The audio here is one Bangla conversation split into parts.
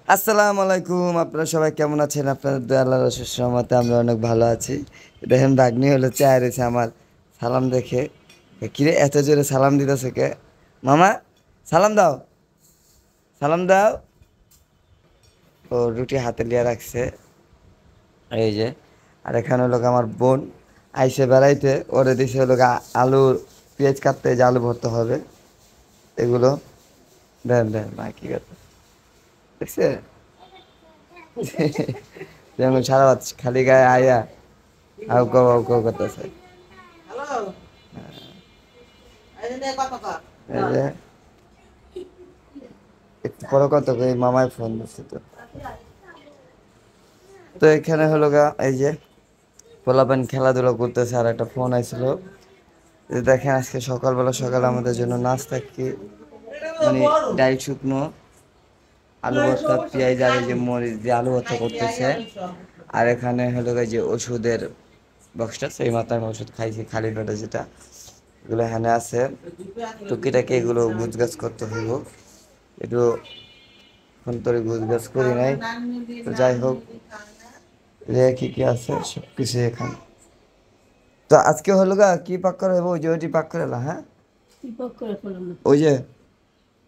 আসসালামু আলাইকুম, আপনারা সবাই কেমন আছেন? আপনাদের দয়া আল্লাহর অশেষ রহমতে আমরা অনেক ভালো আছি। দেখেন ভাগ্নি হলো চেয়ার রয়েছে আমার সালাম দেখে। কিরে এত জোরে সালাম দিতেছে কে? মামা সালাম দাও, সালাম দাও। ও রুটি হাতে লিয়ে রাখছে, এই যে। আর এখানে হলো আমার বোন আইসে বেড়াইতে, ওরে দিছে হলো আলু পেঁয়াজ কাটতে, যে আলু ভরতে হবে এগুলো। দেন দেন মা কি কথা দেখছে যেমন সারা রাত খালি গায়ে আয়া আউ কাউ করতেছে। এই যে একটু পরে কত এই মামায় ফোন দিচ্ছে তো। তো এখানে হলো এই যে পোলাপান খেলাধুলা করতেছে, আর একটা ফোন আইছিল। দেখেন আজকে সকালে আমাদের জন্য নাস্তা কি, মানে ডাল শুকনো, আলু ভর্তা, পেঁয়াজ আর এই যে মরিচ দিয়ে আলু ভর্তা করতেছে। আর এখানে হলো যে ওষুধের বক্সটা, সেই মাথায় আমি ওষুধ খাইছি খালি পেটে, যেটা এগুলো এখানে আছে। টুকিটাকে এগুলো গুছগাছ করতে হইব একটু, এখন তোর গুছগাছ করি নাই। তো যাই হোক, কি কি আছে সব কিছু এখানে। তো আজকে হলো কি পাক করে হইব, ওই যে ওইটি পাক করে এলা, হ্যাঁ ওই যে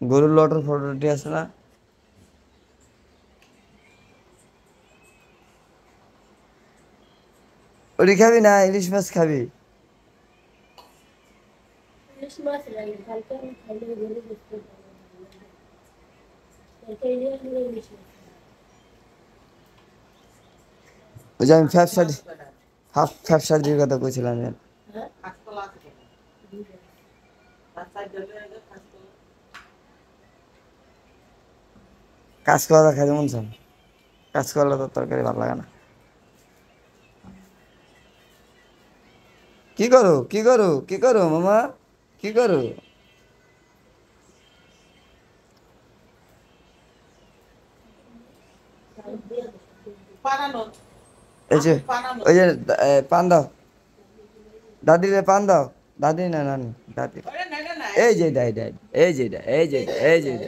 গরুর লটর ফটরটি আছে না, ওটি খাবি না? ইলিশ মাছ খাবি? ওই যে আমি ফ্যাপসার কথা কইছিলাম। কাঁচকলা খাইতে মন চান? কাঁচকলা তো তরকারি ভালো লাগে না। কি করো মামা, কি করো? এই যে ওই যে পান দাও, দাদি রে পান দাও। দাদি না নানি, দাদি। এই যে দাই দাই, এই যে দা, এই যে দা, এই যে দা,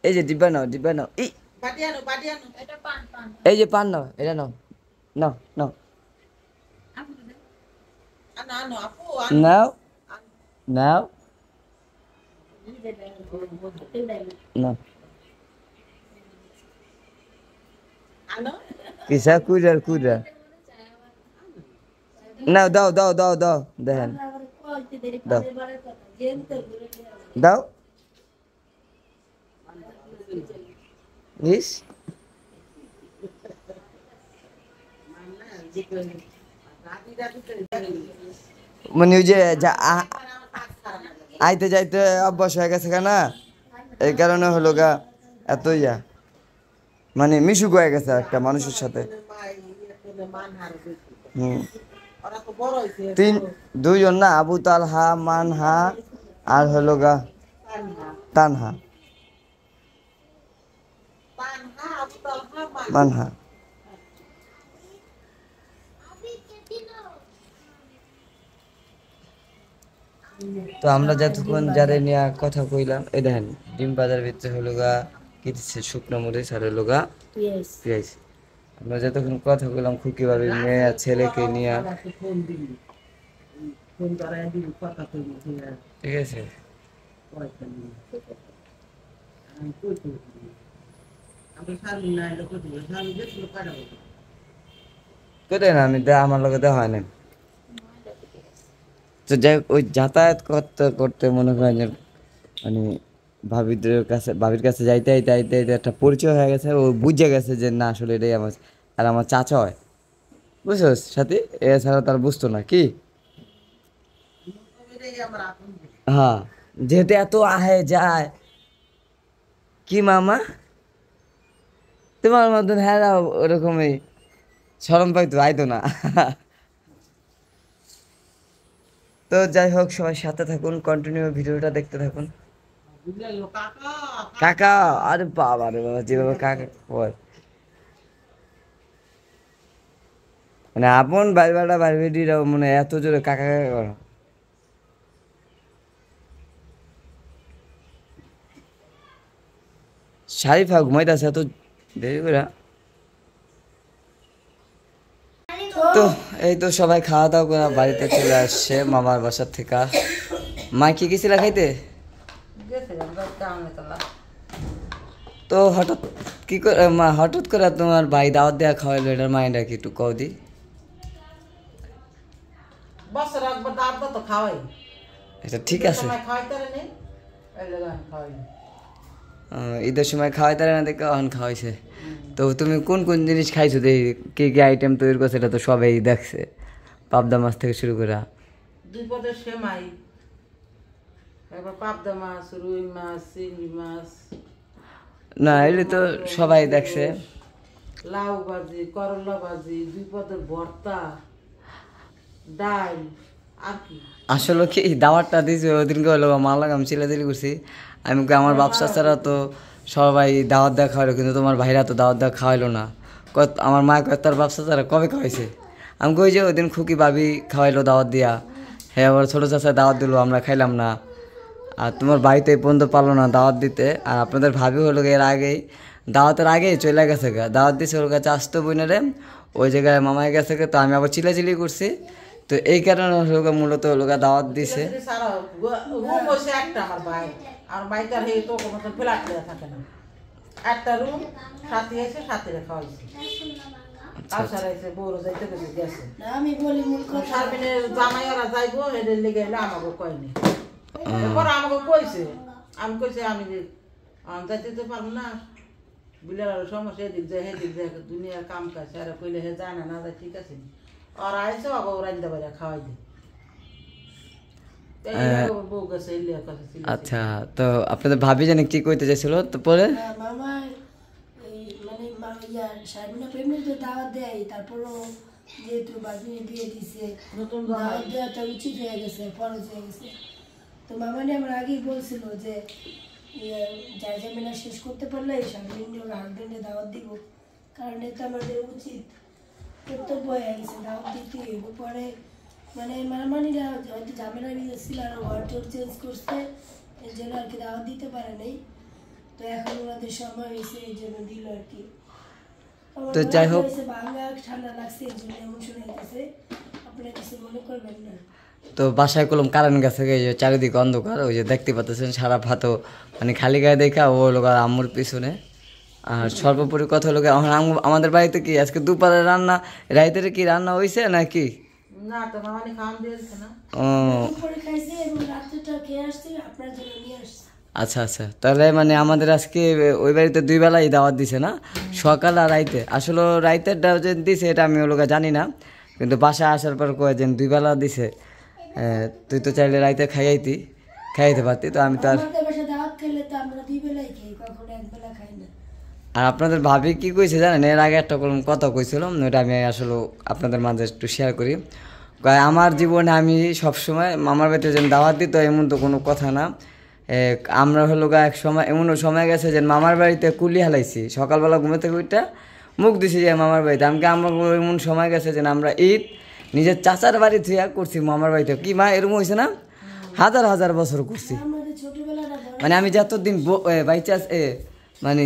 এই যে ডিব্বা নাও, ডিব্বা নাও। এই যে পান নাও, এটা নাও, নাও নাও নাও নাও নাও। কিসা কুইরার কুইরা নাও, দাও দাও দাও দাও, দেখেন দাও দাও। ইস মানে ওই যে আইতে যাইতে অভ্যাস হয়ে গেছে না, এই কারণে হলো এত মানে মিশুক হয়ে গেছে একটা মানুষের সাথে। হম, দুইজন না, আবু তালহা, মানহা আর হলো তানহা, মানহা। তো আমরা যতক্ষণ যারে নিয়ে কথা কইলাম, এই দেখেন ডিম বাজার ভিতরে হলো কি দিচ্ছে, শুকনো মরিচ আর হলো পেঁয়াজ। আমরা যতক্ষণ কথা কইলাম খুকি বাড়ির মেয়ে আর ছেলেকে নিয়ে, ঠিক আছে। কোথায় না, আমি আমার লোকে দেওয়া হয় না। তো যাই হোক, ওই যাতায়াত করতে করতে মনে করেন যে মানে ভাবির কাছে যাইতে যাইতে যাইতে যাইতে একটা পরিচয় হয়ে গেছে, ও বুঝে গেছে যে না আসলে এটাই আমার, আর আমার চাচা হয়, বুঝছোস সাথী। এছাড়া তার বুঝতো না কি। হ্যাঁ, যেহেতু এত আহে যায়। কি মামা, তোমার মতন হ্যাঁ ওরকমই শরম পাইতো, আইতো না। তো যাই হোক, সবাই সাথে থাকুন, কন্টিনিউ ভিডিওটা দেখতে থাকুন। কাকা, আরে বাবা রে বাবা, যেভাবে কাকা কয়, মানে আপন ভাই বেটা ভাই বেটিরাও মানে এত জোরে কাকা কাকা করো। শারিফা ঘুমাইতেছে এত দেরি করে। তো এই তো সবাই খাওয়া দাওয়া করে বাড়িতে চলে আসছে মামার বাসার থেকে। মা কি গেছিল খাইতে? তো হঠাৎ কি করে মা হঠাৎ করে তোমার ভাই দাওয়াত দেওয়া খাওয়াইলো, এটার মাইন্ডটা কি একটু কও দি। এটা ঠিক আছে, ঈদের সময় খাওয়াই তারা না দেখে অহন খাওয়াইছে। তো তুমি কোন কোন জিনিস খাইছো, দেখি কি কি আইটেম তৈরি করছে, এটা তো সবাই দেখছে, পাবদা মাছ থেকে শুরু করে। দুই পদের সেমাই, এবার পাবদা মাছ, রুই মাছ, চিংড়ি মাছ, না এগুলি তো সবাই দেখছে। লাউ ভাজি, করলা ভাজি, দুই পদের ভর্তা, ডাল, আর কি। আসলে কি দাওয়াতটা দিয়েছে ওদিনকে হলো মালাগ আমি চিলাচিলি করছি। আমি আমার ব্যবসা ছাড়া তো সবাই দাওয়াত দেওয়া খাওয়াইলো, কিন্তু তোমার ভাইরা তো দাওয়াত দেওয়া খাওয়াইলো না। আমার মা কয় তার ব্যবসা ছাড়া কবে খাওয়াইছে। আমি কই যে ওই দিন খুকি ভাবি খাওয়াইলো দাওয়াত দিয়া, হ্যাঁ আবার ছোটো চাচা দাওয়াত দিল, আমরা খাইলাম না। আর তোমার বাড়িতে এই পর্যন্ত পারলো না দাওয়াত দিতে। আর আপনাদের ভাবি হলো এর আগেই দাওয়াতের আগেই চলে গেছে গা, দাওয়াত দিছে ওর কাছে আসতো বইনারে, ওই জায়গায় মামায় গেছে। তো আমি আবার চিলাচিলি করছি, তো এই কারণে হলো মূলত হলো দাওয়াত দিছে। আমার বাইকার হয়ে তো কোনো ফ্ল্যাট দেওয়া থাকে না, একটা রুম সাথে এসে সাথে খাওয়াইছে। তাছাড়া এসে বড় যাইতে গেছে গেছে, আমি বলি সারবিনের জামাইয়ারা যাইবো এদের লেগে এলে আমাকে কয়নি। এরপর আমাকে কইছে, আমি কইছি আমি যাইতে তো পারবো না, বিলার সমস্যা এদিক যায় সেদিক যায়, দুনিয়ার কাম কাজ আর কইলে হে জানে না যায়, ঠিক আছে আর আইসো আগে রান্না বাড়া খাওয়াই দিই। আচ্ছা, তো আপনাদের ভাবি জানি কি কইতে চাইছিল, তো পরে মামা মানে সারবিনা প্রেমের তো দাওয়াত দেয়, তারপরও যেহেতু বাবিনে বিয়ে দিছে দাওয়াত দেওয়াটা উচিত হয়ে গেছে, ফরজ হয়ে গেছে। তো মামানি আমার আগেই বলছিল যে যার জামেলা শেষ করতে পারলে সারবিনে ওর হাজবেন্ডে দাওয়াত দিব, কারণ এটা আমাদের উচিত কর্তব্য হয়ে গেছে, দাওয়াত দিতে হইব। পরে মানে মামানিরা হয়তো ঝামেলা ছিল আর ওয়ার্ডটোর চেঞ্জ করছে, এর জন্য আর কি দাওয়াত দিতে পারে নাই। তো এখন ওনাদের সময় হয়েছে, এই জন্য দিল আর কি। তো যাই হোক, বাংলা ঠান্ডা লাগছে এই জন্য এমন শুনে গেছে, আপনারা কিছু মনে করবেন না। তো বাসায় কলম কারেন্ট গেছে, চারিদিকে অন্ধকার, ওই যে দেখতে পাচ্ছেন সারা ভাতো মানে খালি গায়ে দেখা ও লোক আম্মুর পিছনে। আর সর্বোপরি কথা হলো আমাদের বাড়িতে কি আজকে দুপুরে রান্না, রাইতের কি রান্না হয়েছে নাকি? না তো মামানি খাওয়ান দিয়েছে না, দুপুরে খাইছে এবং রাত্রেটা খেয়ে আসছে, আপনার জন্য নিয়ে আসছে। আচ্ছা আচ্ছা, তাহলে মানে আমাদের আজকে ওই বাড়িতে দুই বেলাই দাওয়াত দিছে না, সকাল আর রাইতে। আসলে রাইতের যে দিছে এটা আমি ওলোকে জানি না, কিন্তু বাসায় আসার পর কয়ে যে দুই বেলা দিছে। তুই তো চাইলে রাইতে খাইতে পারতি, তো আমি তো আর আর আপনাদের ভাবি কি কইছে জানেন, এর আগে একটা কথা কইছিলাম, ওটা আমি আসলে আপনাদের মাঝে একটু শেয়ার করি। আমার জীবনে আমি সবসময় মামার বাড়িতে যেন দাওয়াত দিত এমন তো কোনো কথা না। আমরা হলো এক সময় এমনও সময় গেছে যে মামার বাড়িতে কুলি হালাইছি, সকালবেলা ঘুমে থেকে ওইটা মুখ দিছি যে মামার বাড়িতে। আমরা এমন সময় গেছে যে আমরা ঈদ নিজের চাচার বাড়ি থুয়া করছি মামার বাড়িতে। কি মা এরকম হয়েছে না? হাজার হাজার বছর করছি। মানে আমি যতদিন বাইচাস মানে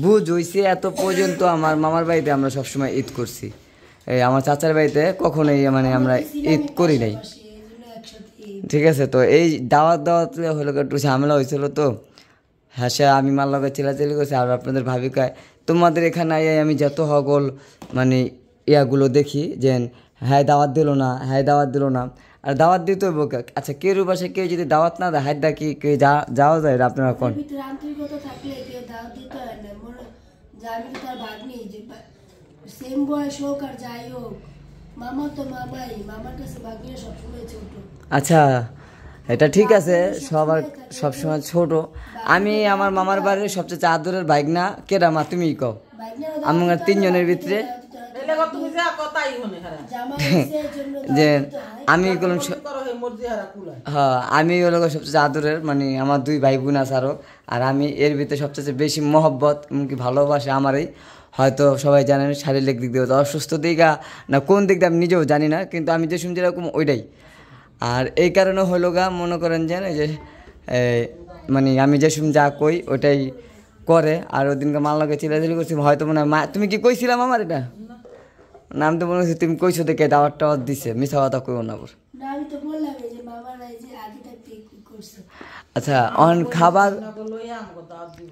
বুঝ হয়েছি এত পর্যন্ত আমার মামার বাড়িতে আমরা সবসময় ঈদ করছি। আমার চাচার বাড়িতে কখনোই মানে আমরা ঈদ করি নাই, ঠিক আছে। তো এই দাওয়াত হলো একটু ঝামেলা হয়েছিল, তো হ্যাঁ সে আমি মার লগে চিলাচিলি করছি। আর আপনাদের ভাবি কয় তোমাদের এখানে আমি যত হগল মানে ইয়াগুলো দেখি যে হ্যাঁ দাওয়াত দিল না, হ্যাঁ দাওয়াত দিল না, আর দাওয়াত দিতে হইব। আচ্ছা কেউ বাসায় কেউ যদি দাওয়াত না দেয় হাত দা কি যাওয়া যায়? আপনারা কোন আন্তরিকতা থাকলে কেউ দাওয়াত দিতে হয় না। আমি তো তার ভাগ্নি, যে সেম বয়স হোক আর যাই হোক, মামা তো মামাই, মামার কাছে ভাগ্নিরা সবসময় ছোট। আচ্ছা এটা ঠিক আছে, সবসময় ছোট। আমি আমার মামার বাড়ির সবচেয়ে আদরের ভাগনা কেডা মা তুমি কও? আমার তিনজনের ভিতরে যে আমি হ্যাঁ আমি হলো সবচেয়ে আদরের, মানে আমার দুই ভাই বোন আছে আরও, আর আমি এর ভিতরে সবচেয়ে বেশি মহব্বত এমনকি ভালোবাসে আমারই। হয়তো সবাই জানেন শারীরিক দিক দিয়ে অসুস্থ দিকা না কোন দিক দিয়ে আমি নিজেও জানি না, কিন্তু আমি যে শুনছি এরকম ওইটাই। আর এই কারণে হলো মনে করেন যে মানে আমি যে শুন যা কই ওইটাই করে। আর ওই দিনকে মাল্লাকে চিলাচিলি করছি, হয়তো মনে হয় মা তুমি কি কইছিলাম আমার এটা নাম তো মনে হচ্ছে তুমি কইছো দেখে দাওয়াত টাওয়াত দিছে, মিছা কথা কইও না আবার। না আমি তো বললাম এই যে মামারা এই যে আগে থাকতে করছে। আচ্ছা অন খাবার না বললোই আমাকে দাওয়াত দিব।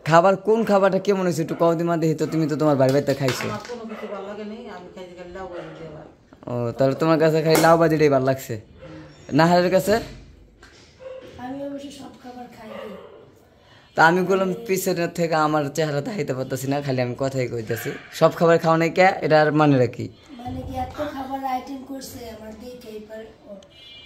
খাবার কোন খাবারটা কেমন হয়েছে একটু কও দিমা দেখি তো, তুমি তো তোমার বাড়িতে খাইছো। আমার কোনো কিছু ভালো লাগে নেই, আমি খাইতে খালি লাউ ভাজি দিয়ে ভাত। ও তাহলে তোমার কাছে খাই লাউ ভাজিটাই ভালো লাগছে। নাহারের কাছে আমি অবশ্য সব খাবার খাই না। তা আমি বললাম পিছনের থেকে আমার চেহারা দেখাইতে পারতেছি না, খালি আমি কথাই কইতেছি। সব খাবার খাওয়া নাই কে, এটার মানে কি? মানে কি এত খাবার আইটেম করছে আমার দেখে এবার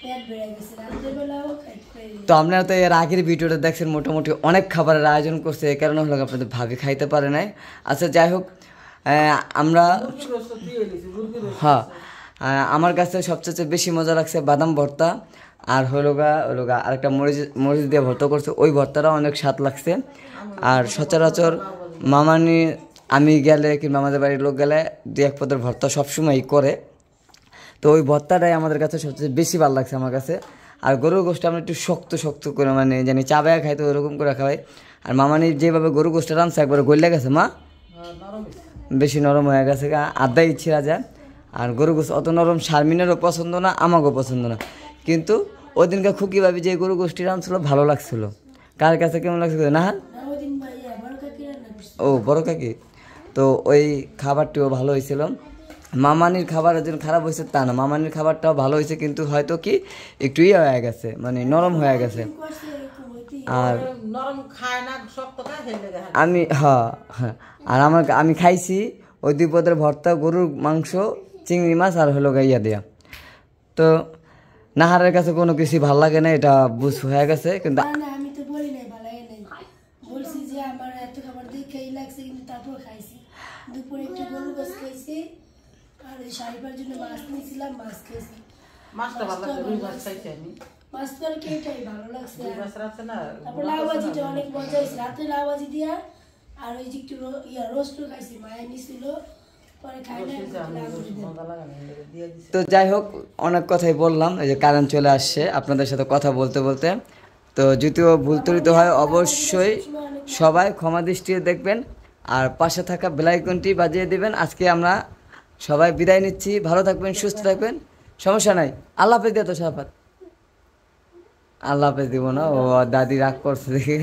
পেট বেড়ে গেছে, রাত্রেবেলাও খাইতে পারি। তো আপনারা তো এর আগের ভিডিওটা দেখছেন, মোটামুটি অনেক খাবারের আয়োজন করছে, এই কারণে হলো আপনাদের ভাবি খাইতে পারে নাই। আচ্ছা যাই হোক, আমরা মুরগির রোস্ট দিয়ে দিয়েছি, মুরগির রোস্ট। হ্যাঁ আমার কাছে সবচেয়ে বেশি মজা লাগছে বাদাম ভর্তা, আর হলো গা আরেকটা মরিচ মরিচ দিয়ে ভর্তা করছে, ওই ভর্তাটাও অনেক স্বাদ লাগছে। আর সচরাচর মামানি আমি গেলে কিংবা আমাদের বাড়ির লোক গেলে দু এক পদের ভর্তা সবসময়ই করে, তো ওই ভর্তাটাই আমাদের কাছে সবচেয়ে বেশি ভালো লাগছে আমার কাছে। আর গরুর গোশটা আমরা একটু শক্ত শক্ত করে মানে জানি চাবায়া খাই, তো ওরকম করে খাওয়াই। আর মামানি যেভাবে গরু গোশটা রাঁধছে একবারে গলে গেছে মা, নরম হয়েছে। বেশি নরম হয়ে গেছে, আদাই ছিঁড়া যায়। আর গরু গোশ অত নরম শারমিনেরও পছন্দ না, আমাকেও পছন্দ না। কিন্তু ওই দিনকে খুকি ভাবি যে গরু গোষ্ঠী রাঁধছিল ভালো লাগছিল। কার কাছে কেমন লাগছিল না? ওদিন ভাইয়া বড় কাকি রান্না করছে। ও বড় কাকি, তো ওই খাবারটিও ভালো হয়েছিল। মামানির খাবার একজন খারাপ হয়েছে তা না, মামানির খাবারটাও ভালো হয়েছে, কিন্তু হয়তো কি একটু ইয়ে হয়ে গেছে, মানে নরম হয়ে গেছে। করছে এরকম হইতেই। আর নরম খায় না, শক্ত খায়, সেই লেগে হয়। আমি হ্যাঁ আর আমি খাইছি ওই দুই পদের ভর্তা, গরুর মাংস, চিংড়ি মাছ আর হলো ইয়া দেয়া। তো নাহারের কাছে কোনো কিছু ভালো লাগে না, এটা বুঝ হয়ে গেছে। কিন্তু না না আমি তো বলি নাই ভালাই নাই, বলছি যে আমার এত খাবার দেখেই লাগছে, কিন্তু তারপর খাইছি। দুপুরে একটু গরু গোস খাইছি, আর ওই শাড়িবার জন্য মাছ নিয়েছিলাম, মাছ খাইছি। মাছটা ভালো লাগছে, রুই মাছ খাইছি আমি। মাছ তো আর কি এটাই ভালো লাগছে। রুই মাছ রাখছে না, তারপর লাউ ভাজিটা অনেক মজা হয়েছে, রাতে লাউ ভাজি দিয়া আর ওই যে একটু রোস্টও খাইছি, মায়া নিছিল পরে খাই না। মজা লাগে না, দিয়ে দিছে। তো যাই হোক অনেক কথাই বললাম, এই যে কারেন্ট চলে আসছে আপনাদের সাথে কথা বলতে বলতে। তো যদিও ভুল ত্রুটি হয় অবশ্যই সবাই ক্ষমা দৃষ্টিতে দেখবেন, আর পাশে থাকা বেল আইকনটি বাজিয়ে দিবেন। আজকে আমরা সবাই বিদায় নিচ্ছি, ভালো থাকবেন, সুস্থ থাকবেন, সমস্যা নাই। আল্লাহ হাফেজ দিয়ে তো সাফাত, আল্লাহ হাফেজ দিব না, ও দাদি রাগ করছে দেখে।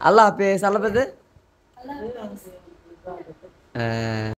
আল্লাহ হাফেজ, আল্লাহ হাফেজ। আল্লাহ হাফেজ। হ্যাঁ।